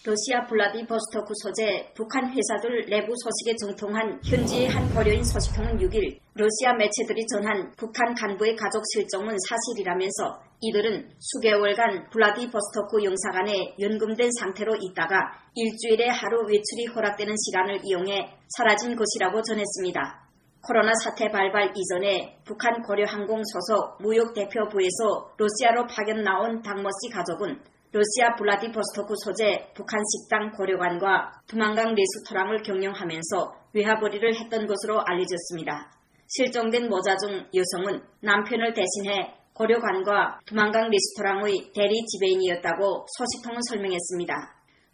러시아 블라디보스토크 소재 북한 회사들 내부 소식에 정통한 현지의 한 고려인 소식통은 6일 러시아 매체들이 전한 북한 간부의 가족 실종은 사실이라면서 이들은 수개월간 블라디보스토크 영사관에 연금된 상태로 있다가 일주일에 하루 외출이 허락되는 시간을 이용해 사라진 것이라고 전했습니다. 코로나 사태 발발 이전에 북한 고려항공 소속 무역대표부에서 러시아로 파견 나온 박모씨 가족은 러시아 블라디보스토크 소재 북한 식당 고려관과 두만강 레스토랑을 경영하면서 외화벌이를 했던 것으로 알려졌습니다. 실종된 모자 중 여성은 남편을 대신해 고려관과 두만강 레스토랑의 대리 지배인이었다고 소식통은 설명했습니다.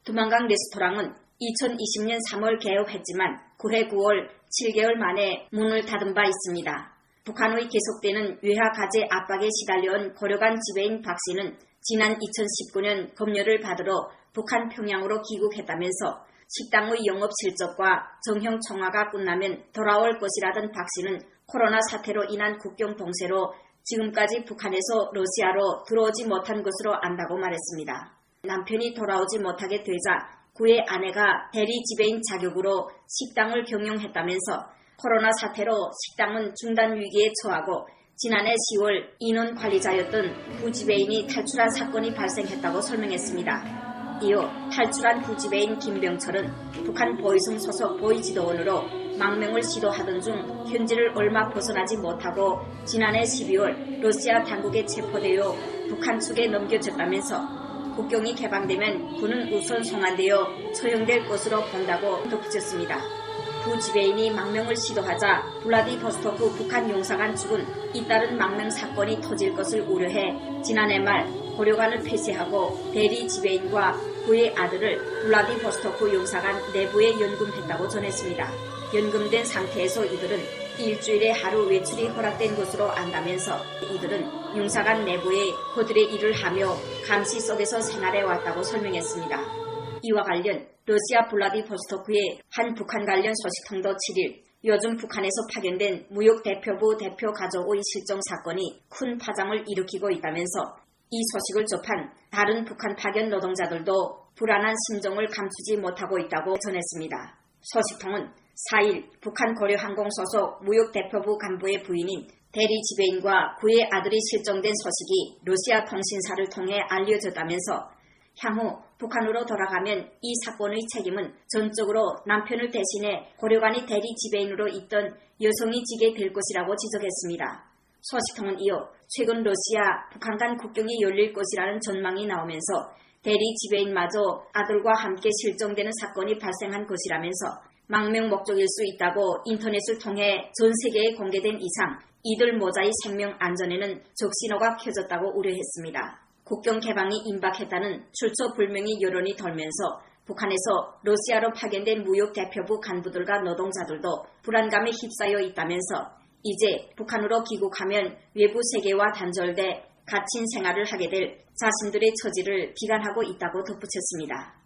두만강 레스토랑은 2020년 3월 개업했지만 그해 9월 7개월 만에 문을 닫은 바 있습니다. 북한의 계속되는 외화 가재 압박에 시달려온 고려관 지배인 박 씨는 지난 2019년 검열을 받으러 북한 평양으로 귀국했다면서 식당의 영업 실적과 정형 청화가 끝나면 돌아올 것이라던 박 씨는 코로나 사태로 인한 국경 봉쇄로 지금까지 북한에서 러시아로 들어오지 못한 것으로 안다고 말했습니다. 남편이 돌아오지 못하게 되자 그의 아내가 대리 지배인 자격으로 식당을 경영했다면서 코로나 사태로 식당은 중단 위기에 처하고 지난해 10월 인원 관리자였던 부지배인이 탈출한 사건이 발생했다고 설명했습니다. 이어 탈출한 부지배인 김병철은 북한 보위성 소속 보위지도원으로 망명을 시도하던 중 현지를 얼마 벗어나지 못하고 지난해 12월 러시아 당국에 체포되어 북한 측에 넘겨졌다면서 국경이 개방되면 그는 우선 송환되어 처형될 것으로 본다고 덧붙였습니다. 부지배인이 망명을 시도하자 블라디보스토크 북한 용사관 측은 잇따른 망명 사건이 터질 것을 우려해 지난해 말 고려관을 폐쇄하고 대리 지배인과 그의 아들을 블라디보스토크 용사관 내부에 연금했다고 전했습니다. 연금된 상태에서 이들은 일주일에 하루 외출이 허락된 것으로 안다면서 이들은 용사관 내부에 그들의 일을 하며 감시 속에서 생활해 왔다고 설명했습니다. 이와 관련 러시아 블라디보스토크의 한 북한 관련 소식통도 7일 요즘 북한에서 파견된 무역대표부 대표 가족의 실종 사건이 큰 파장을 일으키고 있다면서 이 소식을 접한 다른 북한 파견 노동자들도 불안한 심정을 감추지 못하고 있다고 전했습니다. 소식통은 4일 북한 고려항공 소속 무역대표부 간부의 부인인 대리 지배인과 그의 아들이 실종된 소식이 러시아 통신사를 통해 알려졌다면서 향후 북한으로 돌아가면 이 사건의 책임은 전적으로 남편을 대신해 고려관이 대리 지배인으로 있던 여성이 지게 될 것이라고 지적했습니다. 소식통은 이어 최근 러시아 북한 간 국경이 열릴 것이라는 전망이 나오면서 대리 지배인마저 아들과 함께 실종되는 사건이 발생한 것이라면서 망명 목적일 수 있다고 인터넷을 통해 전 세계에 공개된 이상 이들 모자의 생명 안전에는 적신호가 켜졌다고 우려했습니다. 국경 개방이 임박했다는 출처 불명의 여론이 돌면서 북한에서 러시아로 파견된 무역대표부 간부들과 노동자들도 불안감에 휩싸여 있다면서 이제 북한으로 귀국하면 외부 세계와 단절돼 갇힌 생활을 하게 될 자신들의 처지를 비관하고 있다고 덧붙였습니다.